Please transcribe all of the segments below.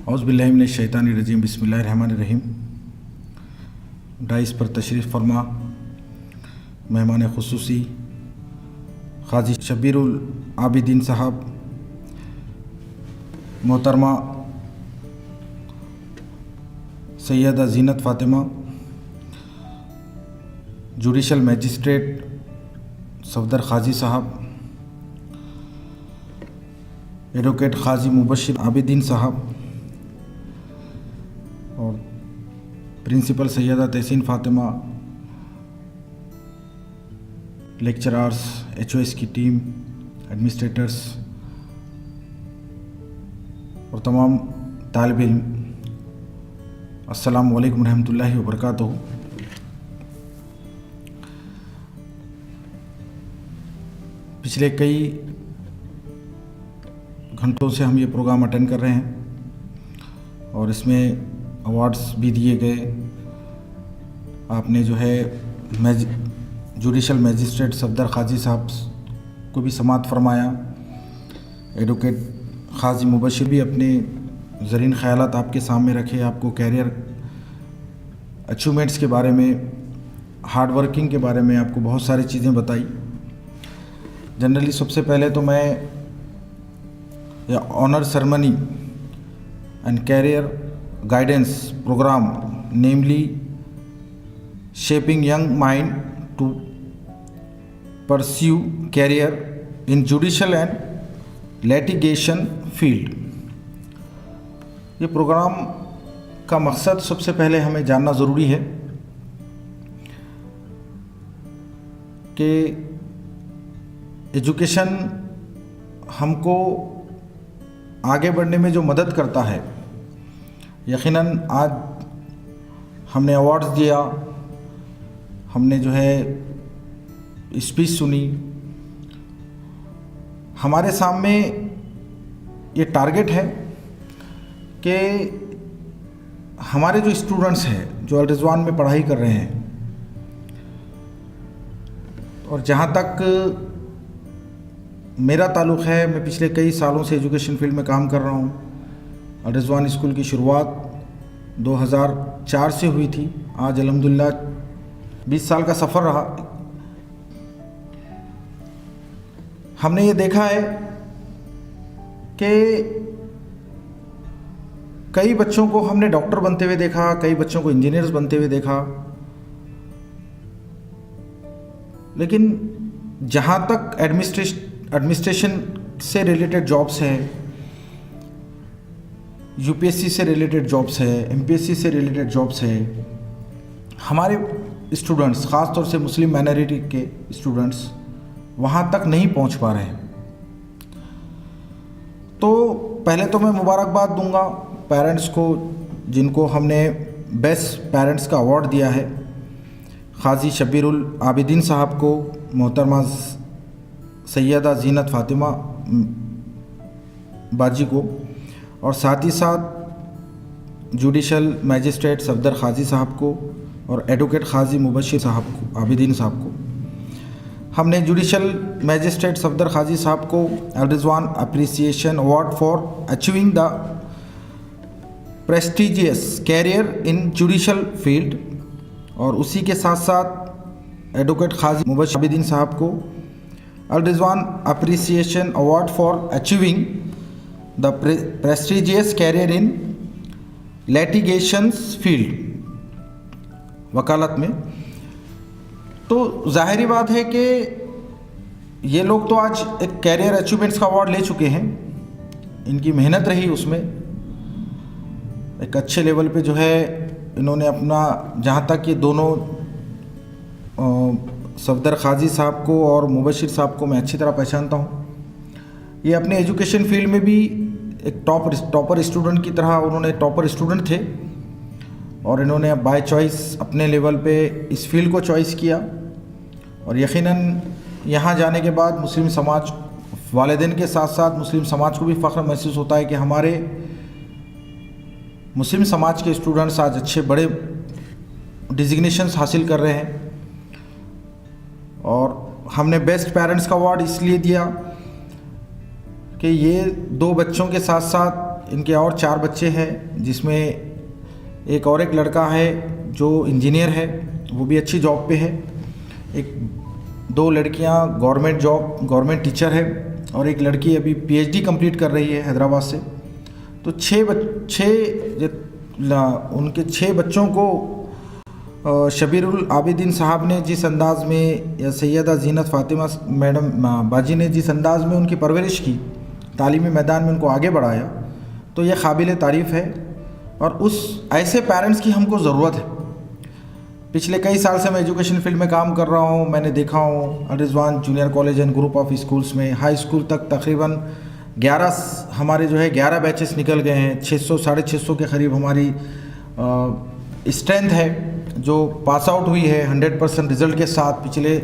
औज़ुबिल्लाहि मिनश्शैतानिर्रजीम बिस्मिल्लाहिर्रहमानिर्रहीम। डाइस पर तशरीफ़ फरमा मेहमान खुसूसी क़ाज़ी शब्बीरुल आबिदीन साहब, मोहतरमा सैयदा ज़ीनत फ़ातिमा, जुडिशल मैजिस्ट्रेट सफदर क़ाज़ी साहब, एडवोकेट क़ाज़ी मुबश्शिर आबिदीन साहब और प्रिंसिपल सैयदा तहसीन फ़ातिमा, लेक्चरार्स, HOS की टीम, एडमिनिस्ट्रेटर्स और तमाम तालिब इल्म, अस्सलामु अलैकुम रहमतुल्लाहि व बरकातुहू। पिछले कई घंटों से हम ये प्रोग्राम अटेंड कर रहे हैं और इसमें अवार्ड्स भी दिए गए। आपने जो है जुडिशल मैजिस्ट्रेट सफदर क़ाज़ी साहब को भी समाअत फरमाया। एडवोकेट क़ाज़ी मुबश्शिर भी अपने ज़रीन ख़यालात आपके सामने रखे, आपको कैरियर अचीवमेंट्स के बारे में, हार्ड वर्किंग के बारे में आपको बहुत सारी चीज़ें बताई। जनरली सबसे पहले तो मैं honour ceremony and career guidance programme, namely shaping young mind to pursue career in judicial and litigation field. ये प्रोग्राम का मकसद सबसे पहले हमें जानना ज़रूरी है कि एजुकेशन हमको आगे बढ़ने में जो मदद करता है। यकीनन आज हमने अवार्ड्स दिया, हमने जो है स्पीच सुनी, हमारे सामने ये टारगेट है कि हमारे जो स्टूडेंट्स हैं जो अल रिज़वान में पढ़ाई कर रहे हैं, और जहाँ तक मेरा ताल्लुक़ है, मैं पिछले कई सालों से एजुकेशन फील्ड में काम कर रहा हूँ। अल रिज़वान स्कूल की शुरुआत 2004 से हुई थी। आज अल्हम्दुलिल्लाह 20 साल का सफ़र रहा। हमने ये देखा है कि कई बच्चों को हमने डॉक्टर बनते हुए देखा, कई बच्चों को इंजीनियर्स बनते हुए देखा, लेकिन जहाँ तक एडमिनिस्ट्रेशन से रिलेटेड जॉब्स हैं, UPSC से रिलेटेड जॉब्स है, MPSC से रिलेटेड जॉब्स है, हमारे स्टूडेंट्स, ख़ास तौर से मुस्लिम माइनॉरिटी के स्टूडेंट्स वहाँ तक नहीं पहुँच पा रहे हैं। तो पहले तो मैं मुबारकबाद दूंगा पेरेंट्स को, जिनको हमने बेस्ट पेरेंट्स का अवार्ड दिया है, क़ाज़ी शब्बीरुल आबिदीन साहब को, मोहतरमा सैयदा ज़ीनत फ़ातिमा बाजी को, और साथ ही साथ जुडिशल मैजिस्ट्रेट सफदर क़ाज़ी साहब को और एडवोकेट क़ाज़ी मुबश्शिर साहब को, आबिदीन साहब को। हमने जुडिशल मैजिस्ट्रेट सफदर क़ाज़ी साहब को Al Rizwan appreciation award for achieving the prestigious career in judicial field, और उसी के साथ साथ एडवोकेट क़ाज़ी मुबश्शिर आबिदीन साहब को Al Rizwan appreciation award for achieving the prestigious career in litigations field, वकालत में। तो ज़ाहिरी बात है कि ये लोग तो आज एक कैरियर अचीवमेंट्स का अवार्ड ले चुके हैं। इनकी मेहनत रही, उसमें एक अच्छे लेवल पे जो है इन्होंने अपना, जहाँ तक ये दोनों सफदर क़ाज़ी साहब को और मुबश्शिर साहब को मैं अच्छी तरह पहचानता हूँ। ये अपने एजुकेशन फील्ड में भी एक टॉपर स्टूडेंट की तरह, उन्होंने टॉपर स्टूडेंट थे और इन्होंने बाय चॉइस अपने लेवल पे इस फील्ड को चॉइस किया। और यकीनन यहाँ जाने के बाद मुस्लिम समाज, वालिदैन के साथ साथ मुस्लिम समाज को भी फ़ख्र महसूस होता है कि हमारे मुस्लिम समाज के स्टूडेंट्स आज अच्छे बड़े डिजिग्नेशंस हासिल कर रहे हैं। और हमने बेस्ट पेरेंट्स का अवार्ड इसलिए दिया कि ये दो बच्चों के साथ साथ इनके और 4 बच्चे हैं, जिसमें एक लड़का है जो इंजीनियर है, वो भी अच्छी जॉब पे है। 2 लड़कियां गवर्नमेंट टीचर है, और एक लड़की अभी पीएचडी कंप्लीट कर रही है हैदराबाद से। तो उनके 6 बच्चों को शबीरुल आबिदीन साहब ने जिस अंदाज़ में, या सैयदा जीनत फ़ातिमा मैडम बाजी ने जिस अंदाज़ में उनकी परवरिश की, तालीमी मैदान में उनको आगे बढ़ाया, तो ये काबिल तारीफ़ है। और ऐसे पेरेंट्स की हमको ज़रूरत है। पिछले कई साल से मैं एजुकेशन फील्ड में काम कर रहा हूँ। मैंने देखा हूँ Al Rizwan junior college and group of schools में हाई स्कूल तक तकरीबन 11 बैचेस निकल गए हैं। 600-650 के करीब हमारी स्ट्रेंथ है जो पास आउट हुई है 100% रिज़ल्ट के साथ। पिछले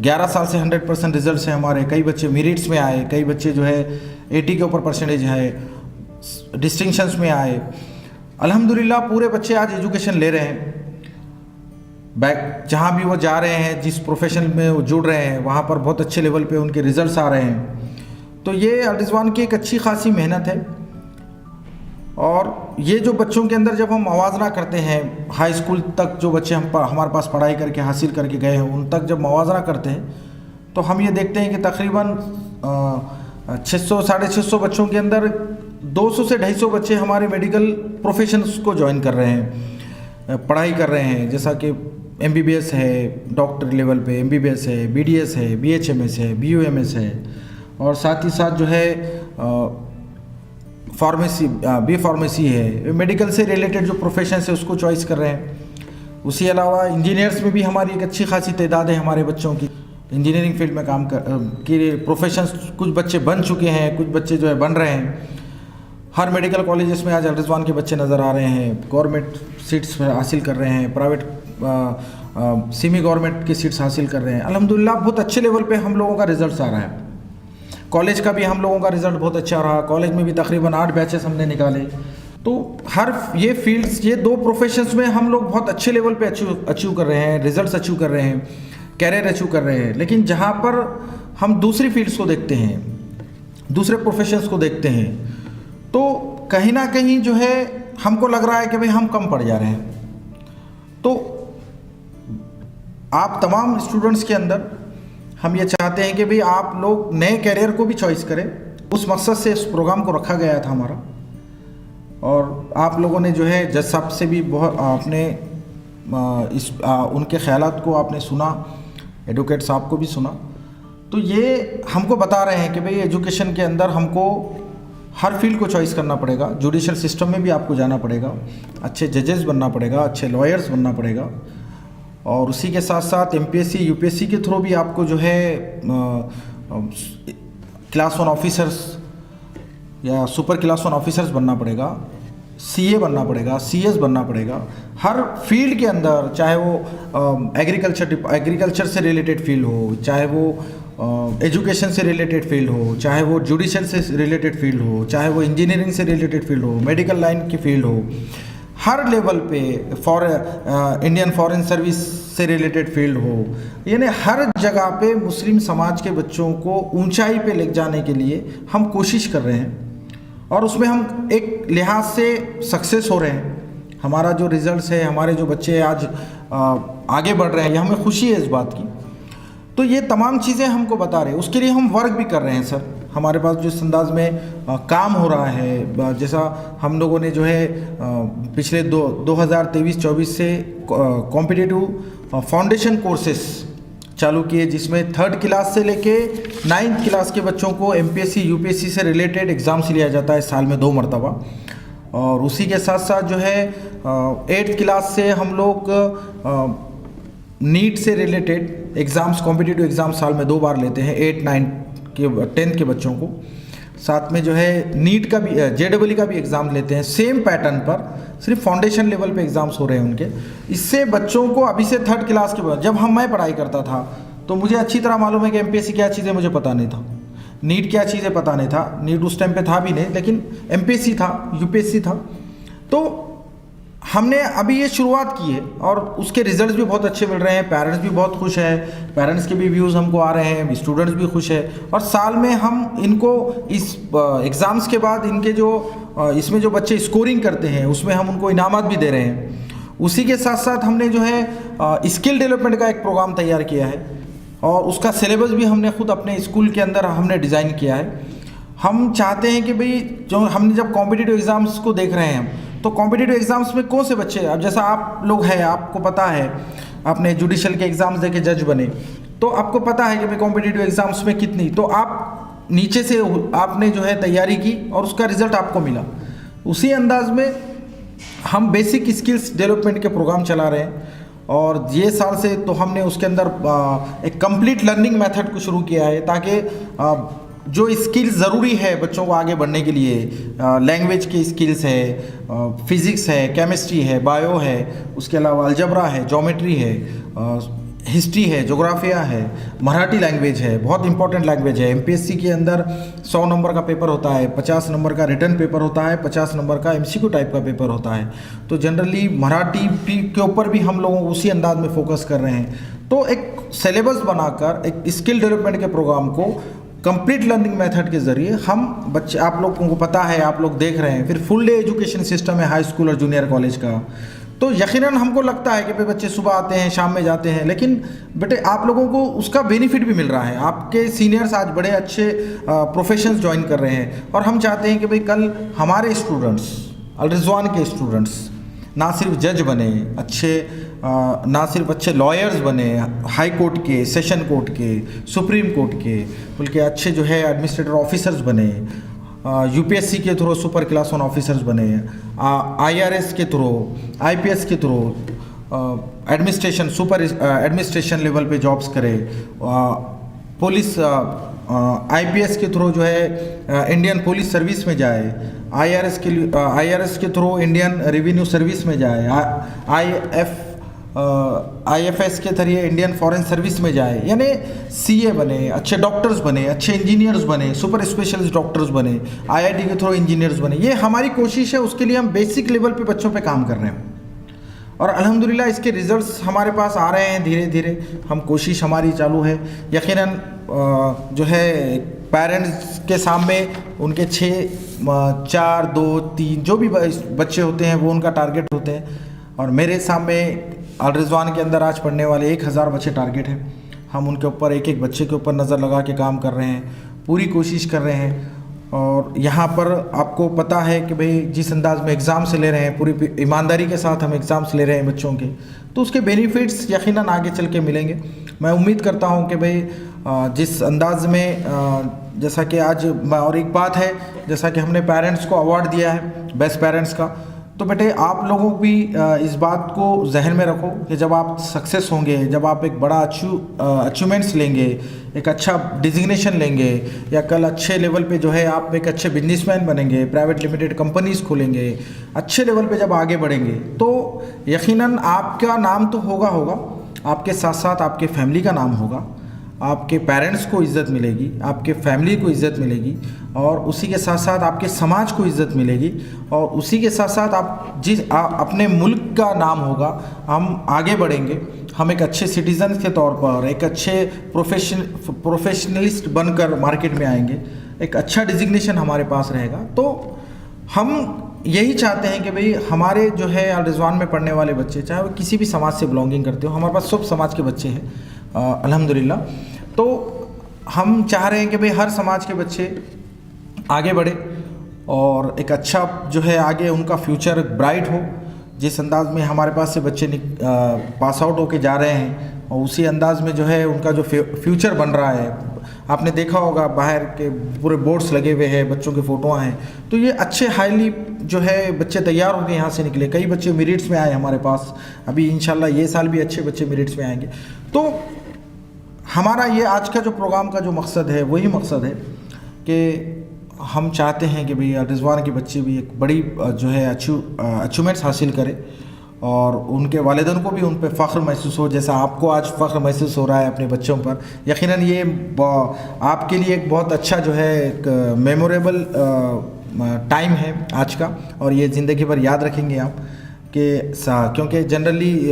11 साल से 100% रिज़ल्ट है हमारे। कई बच्चे मेरिट्स में आए, कई बच्चे जो है 80 के ऊपर परसेंटेज है, डिस्टिंक्शंस में आए। अल्हम्दुलिल्लाह पूरे बच्चे आज एजुकेशन ले रहे हैं। जहाँ भी वो जा रहे हैं, जिस प्रोफेशन में वो जुड़ रहे हैं, वहाँ पर बहुत अच्छे लेवल पे उनके रिज़ल्ट्स आ रहे हैं। तो ये अल रिजवान की एक अच्छी खासी मेहनत है। और ये जो बच्चों के अंदर जब हम मवाजना करते हैं, हाई स्कूल तक जो बच्चे हमारे पास पढ़ाई करके हासिल करके गए हैं, उन तक जब मवाजना करते हैं, तो हम ये देखते हैं कि तकरीबन 600-650 बच्चों के अंदर 200 से 250 बच्चे हमारे मेडिकल प्रोफेशंस को ज्वाइन कर रहे हैं, पढ़ाई कर रहे हैं। जैसा कि MBBS है, डॉक्टर लेवल पे MBBS है, BDS है, BHMS है, BUMS है, और साथ ही साथ जो है फार्मेसी है। मेडिकल से रिलेटेड जो प्रोफेशन है उसको चॉइस कर रहे हैं। उसी अलावा इंजीनियर्स में भी हमारी एक अच्छी खासी तादाद है हमारे बच्चों की। इंजीनियरिंग फील्ड में काम के प्रोफेशंस कुछ बच्चे बन चुके हैं, कुछ बच्चे जो है बन रहे हैं। हर मेडिकल कॉलेजेस में आज अल रिजवान के बच्चे नज़र आ रहे हैं। गवर्नमेंट सीट्स हासिल कर रहे हैं, प्राइवेट सेमी गवर्नमेंट की सीट्स हासिल कर रहे हैं। अल्हम्दुलिल्लाह बहुत अच्छे लेवल पे हम लोगों का रिज़ल्ट आ रहा है। कॉलेज का भी हम लोगों का रिज़ल्ट बहुत अच्छा रहा। कॉलेज में भी तकरीबन 8 बैचेस हमने निकाले। तो ये फील्ड्स, ये 2 प्रोफेशंस में हम लोग बहुत अच्छे लेवल पे अचीव कर रहे हैं, रिजल्ट्स अचीव कर रहे हैं, कैरियर अचीव कर रहे हैं। लेकिन जहाँ पर हम दूसरी फील्ड्स को देखते हैं, दूसरे प्रोफेशंस को देखते हैं, तो कहीं ना कहीं जो है हमको लग रहा है कि भाई हम कम पड़ जा रहे हैं। तो आप तमाम स्टूडेंट्स के अंदर हम ये चाहते हैं कि भाई आप लोग नए कैरियर को भी चॉइस करें। उस मकसद से इस प्रोग्राम को रखा गया था हमारा। और आप लोगों ने जो है जज साहब से भी बहुत आपने उनके ख्यालात को आपने सुना, एडवोकेट साहब को भी सुना। तो ये हमको बता रहे हैं कि भाई एजुकेशन के अंदर हमको हर फील्ड को चॉइस करना पड़ेगा। जुडिशल सिस्टम में भी आपको जाना पड़ेगा, अच्छे जजेस बनना पड़ेगा, अच्छे लॉयर्स बनना पड़ेगा। और उसी के साथ साथ MPSC UPSC के थ्रू भी आपको जो है क्लास 1 ऑफिसर्स या सुपर क्लास 1 ऑफिसर्स बनना पड़ेगा, CA बनना पड़ेगा, CS बनना पड़ेगा। हर फील्ड के अंदर, चाहे वो एग्रीकल्चर से रिलेटेड फील्ड हो, चाहे वो एजुकेशन से रिलेटेड फील्ड हो, चाहे वो जुडिशल से रिलेटेड फील्ड हो, चाहे वो इंजीनियरिंग से रिलेटेड फील्ड हो, मेडिकल लाइन की फील्ड हो, हर लेवल पे इंडियन फॉरेन सर्विस से रिलेटेड फील्ड हो, यानी हर जगह पे मुस्लिम समाज के बच्चों को ऊंचाई पे ले जाने के लिए हम कोशिश कर रहे हैं। और उसमें हम एक लिहाज से सक्सेस हो रहे हैं। हमारा जो रिज़ल्ट्स है, हमारे जो बच्चे आज आगे बढ़ रहे हैं, ये हमें खुशी है इस बात की। तो ये तमाम चीज़ें हमको बता रहे हैं, उसके लिए हम वर्क भी कर रहे हैं सर। हमारे पास जिस अंदाज में काम हो रहा है, जैसा हम लोगों ने जो है पिछले 2023-24 से कॉम्पिटिटिव फाउंडेशन कोर्सेस चालू किए, जिसमें 3rd क्लास से लेके 9th क्लास के बच्चों को MPSC UPSC से रिलेटेड एग्ज़ाम्स लिया जाता है साल में 2 मरतबा। और उसी के साथ साथ जो है 8th क्लास से हम लोग नीट से रिलेटेड एग्ज़ाम्स, कॉम्पिटिटिव एग्ज़ाम साल में 2 बार लेते हैं 8, 9 के 10th के बच्चों को। साथ में जो है नीट का भी, JEE का भी एग्ज़ाम लेते हैं सेम पैटर्न पर, सिर्फ फाउंडेशन लेवल पे एग्ज़ाम्स हो रहे हैं उनके। इससे बच्चों को अभी से 3rd क्लास के बाद, जब मैं पढ़ाई करता था तो मुझे अच्छी तरह मालूम है कि MPSC क्या चीज़ है मुझे पता नहीं था, नीट क्या चीज़ है पता नहीं था। नीट उस टाइम पे था भी नहीं, लेकिन MPSC था, UPSC था। तो हमने अभी ये शुरुआत की है और उसके रिजल्ट्स भी बहुत अच्छे मिल रहे हैं, पेरेंट्स भी बहुत खुश हैं, पेरेंट्स के भी व्यूज़ हमको आ रहे हैं, स्टूडेंट्स भी खुश है। और साल में हम इनको इस एग्ज़ाम्स के बाद इनके जो इसमें जो बच्चे स्कोरिंग करते हैं उसमें हम उनको इनामात भी दे रहे हैं। उसी के साथ साथ हमने जो है स्किल डेवलपमेंट का एक प्रोग्राम तैयार किया है और उसका सिलेबस भी हमने खुद अपने स्कूल के अंदर हमने डिज़ाइन किया है। हम चाहते हैं कि भाई जो हमने जब कॉम्पिटिटिव एग्ज़ाम्स को देख रहे हैं तो कॉम्पिटिटिव एग्ज़ाम्स में कौन से बच्चे, अब जैसा आप लोग हैं, आपको पता है, आपने जुडिशल के एग्ज़ाम्स देके जज बने तो आपको पता है कि भाई कॉम्पिटिटिव एग्ज़ाम्स में कितनी, तो आप नीचे से आपने जो है तैयारी की और उसका रिज़ल्ट आपको मिला। उसी अंदाज में हम बेसिक स्किल्स डेवलपमेंट के प्रोग्राम चला रहे हैं और ये साल से तो हमने उसके अंदर एक कंप्लीट लर्निंग मेथड को शुरू किया है ताकि जो स्किल्स ज़रूरी है बच्चों को आगे बढ़ने के लिए, लैंग्वेज की स्किल्स है, फिज़िक्स है, केमिस्ट्री है, बायो है, उसके अलावा अलजबरा है, ज्योमेट्री है, हिस्ट्री है, जोग्राफिया है, मराठी लैंग्वेज है, बहुत इंपॉर्टेंट लैंग्वेज है। एमपीएससी के अंदर 100 नंबर का पेपर होता है, 50 नंबर का रिटन पेपर होता है, 50 नंबर का एमसीक्यू टाइप का पेपर होता है। तो जनरली मराठी के ऊपर भी हम लोग उसी अंदाज में फोकस कर रहे हैं। तो एक सिलेबस बनाकर एक स्किल डेवलपमेंट के प्रोग्राम को कंप्लीट लर्निंग मेथड के ज़रिए हम बच्चे, आप लोगों को पता है, आप लोग देख रहे हैं, फिर फुल डे एजुकेशन सिस्टम है हाई स्कूल और जूनियर कॉलेज का। तो यकीनन हमको लगता है कि भाई बच्चे सुबह आते हैं, शाम में जाते हैं, लेकिन बेटे आप लोगों को उसका बेनिफिट भी मिल रहा है। आपके सीनियर्स आज बड़े अच्छे प्रोफेशंस ज्वाइन कर रहे हैं और हम चाहते हैं कि भाई कल हमारे स्टूडेंट्स, अल रिजवान के स्टूडेंट्स ना सिर्फ जज बने अच्छे, ना सिर्फ अच्छे लॉयर्स बने, हाई कोर्ट के, सेशन कोर्ट के, सुप्रीम कोर्ट के, बल्कि अच्छे जो है एडमिनिस्ट्रेटर ऑफिसर्स बने, यूपीएससी के थ्रू सुपर क्लास 1 ऑफिसर्स बने, आईआरएस के थ्रू, आईपीएस के through administration, super administration level पे जॉब्स करे, पुलिस आईपीएस के थ्रू जो है इंडियन पुलिस सर्विस में जाए, आईआरएस के थ्रू इंडियन रेवेन्यू सर्विस में जाए, आईएफएस के जरिए इंडियन फॉरेन सर्विस में जाए, यानी सीए बने, अच्छे डॉक्टर्स बने, अच्छे इंजीनियर्स बने, सुपर स्पेशलिस्ट डॉक्टर्स बने, आईआईटी के थ्रू इंजीनियर्स बने। ये हमारी कोशिश है, उसके लिए हम बेसिक लेवल पे बच्चों पे काम कर रहे हैं और अल्हम्दुलिल्लाह इसके रिजल्ट्स हमारे पास आ रहे हैं धीरे धीरे। हम कोशिश हमारी चालू है। यकीनन जो है पेरेंट्स के सामने उनके 6, 4, 2, 3 जो भी बच्चे होते हैं वो उनका टारगेट होते हैं और मेरे सामने अल रिजवान के अंदर आज पढ़ने वाले 1000 बच्चे टारगेट हैं। हम उनके ऊपर एक एक बच्चे के ऊपर नज़र लगा के काम कर रहे हैं, पूरी कोशिश कर रहे हैं। और यहाँ पर आपको पता है कि भाई जिस अंदाज में एग्ज़ाम्स ले रहे हैं, पूरी ईमानदारी के साथ हम एग्ज़ाम्स ले रहे हैं बच्चों के, तो उसके बेनिफिट्स यकीनन आगे चल के मिलेंगे। मैं उम्मीद करता हूँ कि भाई जिस अंदाज में जैसा कि आज, और एक बात है, जैसा कि हमने पेरेंट्स को अवार्ड दिया है बेस्ट पेरेंट्स का, तो बेटे आप लोगों भी इस बात को जहन में रखो कि जब आप सक्सेस होंगे, जब आप एक बड़ा अचीवमेंट्स लेंगे, एक अच्छा डिजिग्नेशन लेंगे, या कल अच्छे लेवल पे जो है आप एक अच्छे बिजनेसमैन बनेंगे, प्राइवेट लिमिटेड कंपनीज खोलेंगे, अच्छे लेवल पे जब आगे बढ़ेंगे, तो यकीनन आपका नाम तो होगा, आपके साथ साथ आपके फैमिली का नाम होगा, आपके पेरेंट्स को इज़्ज़त मिलेगी, आपके फैमिली को इज़्ज़त मिलेगी, और उसी के साथ साथ आपके समाज को इज़्ज़त मिलेगी, और उसी के साथ साथ आप अपने मुल्क का नाम होगा। हम आगे बढ़ेंगे, हम एक अच्छे सिटीज़न के तौर पर एक अच्छे प्रोफेशनलिस्ट बनकर मार्केट में आएंगे, एक अच्छा डिजिग्नेशन हमारे पास रहेगा। तो हम यही चाहते हैं कि भाई हमारे जो है अल रिजवान में पढ़ने वाले बच्चे, चाहे वो किसी भी समाज से बिलोंगिंग करते हो, हमारे पास सब समाज के बच्चे हैं अल्हम्दुलिल्लाह। तो हम चाह रहे हैं कि भाई हर समाज के बच्चे आगे बढ़े और एक अच्छा जो है आगे उनका फ्यूचर ब्राइट हो। जिस अंदाज में हमारे पास से बच्चे पास आउट होके जा रहे हैं और उसी अंदाज में जो है उनका जो फ्यूचर बन रहा है, आपने देखा होगा बाहर के पूरे बोर्ड्स लगे हुए हैं, बच्चों की फ़ोटोआँ हैं, तो ये अच्छे हाईली जो है बच्चे तैयार होकर यहाँ से निकले। कई बच्चे मेरिट्स में आए हमारे पास, अभी इंशाल्लाह ये साल भी अच्छे बच्चे मेरिट्स में आएंगे। तो हमारा ये आज का जो प्रोग्राम का जो मकसद है, वही मकसद है कि हम चाहते हैं कि भाई रिजवान के बच्चे भी एक बड़ी जो है अचीवमेंट्स हासिल करें और उनके वालिदैन को भी उन पर फ़ख्र महसूस हो, जैसा आपको आज फ़ख्र महसूस हो रहा है अपने बच्चों पर। यकीनन ये आपके लिए एक बहुत अच्छा जो है एक मेमोरेबल टाइम है आज का, और ये ज़िंदगी भर याद रखेंगे आप क्योंकि जनरली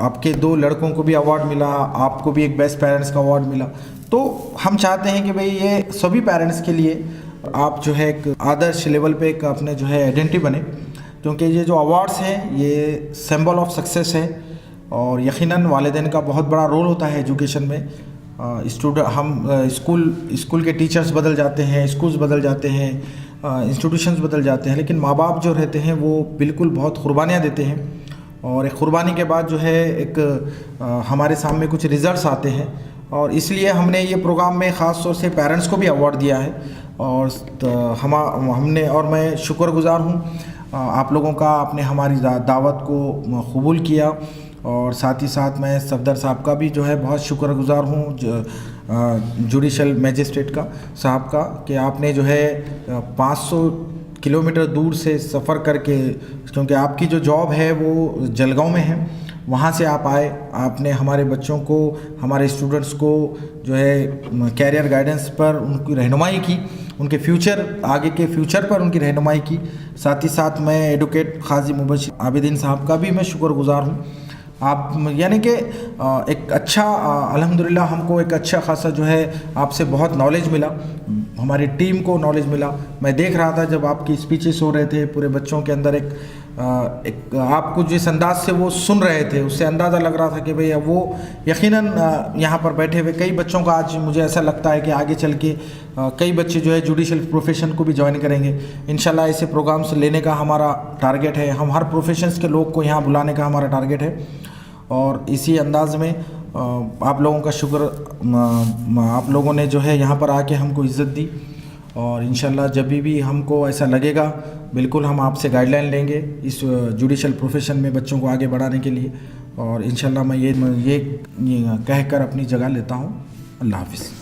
आपके 2 लड़कों को भी अवार्ड मिला, आपको भी एक बेस्ट पेरेंट्स का अवार्ड मिला, तो हम चाहते हैं कि भाई ये सभी पेरेंट्स के लिए आप जो है एक आदर्श लेवल पे एक अपने जो है आइडेंटिटी बने, क्योंकि ये जो अवार्ड्स हैं ये सिंबल ऑफ सक्सेस है और यकीनन वालिदैन का बहुत बड़ा रोल होता है एजुकेशन में। स्कूल के टीचर्स बदल जाते हैं, स्कूल्स बदल जाते हैं, इंस्टीट्यूशंस बदल जाते हैं, लेकिन माँ बाप जो रहते हैं वो बिल्कुल बहुत कुर्बानियाँ देते हैं और एक कुर्बानी के बाद जो है एक हमारे सामने कुछ रिज़ल्ट्स आते हैं और इसलिए हमने ये प्रोग्राम में ख़ास तौर से पेरेंट्स को भी अवार्ड दिया है और हमने और मैं शुक्रगुज़ार हूँ आप लोगों का, आपने हमारी दावत को कबूल किया और साथ ही साथ मैं सफदर साहब का भी जो है बहुत शुक्रगुज़ार हूँ जुडिशल मैजिस्ट्रेट का साहब का कि आपने जो है 500 किलोमीटर दूर से सफ़र करके, क्योंकि आपकी जो जॉब है वो जलगांव में है, वहाँ से आप आए, आपने हमारे बच्चों को, हमारे स्टूडेंट्स को जो है कैरियर गाइडेंस पर उनकी रहनुमाई की, उनके आगे के फ्यूचर पर उनकी रहनुमाई की। साथ ही साथ मैं एडवोकेट काजी मुबशिर आबिदीन साहब का भी मैं शुक्रगुज़ार हूँ। आप यानी कि एक अच्छा अल्हम्दुलिल्लाह हमको एक अच्छा खासा जो है आपसे बहुत नॉलेज मिला, हमारी टीम को नॉलेज मिला। मैं देख रहा था जब आपकी स्पीचेस हो रहे थे, पूरे बच्चों के अंदर एक आपको जिस अंदाज से वो सुन रहे थे उससे अंदाज़ा लग रहा था कि भैया वो यकीनन यहाँ पर बैठे हुए कई बच्चों का आज मुझे ऐसा लगता है कि आगे चल के कई बच्चे जो है जुडिशल प्रोफेशन को भी ज्वाइन करेंगे इंशाल्लाह। ऐसे प्रोग्राम्स लेने का हमारा टारगेट है, हम हर प्रोफेशंस के लोग को यहाँ बुलाने का हमारा टारगेट है और इसी अंदाज में आप लोगों का शुक्र, आप लोगों ने जो है यहाँ पर आके हमको इज़्ज़त दी और इंशाल्लाह जब भी हमको ऐसा लगेगा बिल्कुल हम आपसे गाइडलाइन लेंगे इस जुडिशल प्रोफेशन में बच्चों को आगे बढ़ाने के लिए और इंशाल्लाह मैं ये कहकर अपनी जगह लेता हूँ। अल्लाह हाफ़िज़।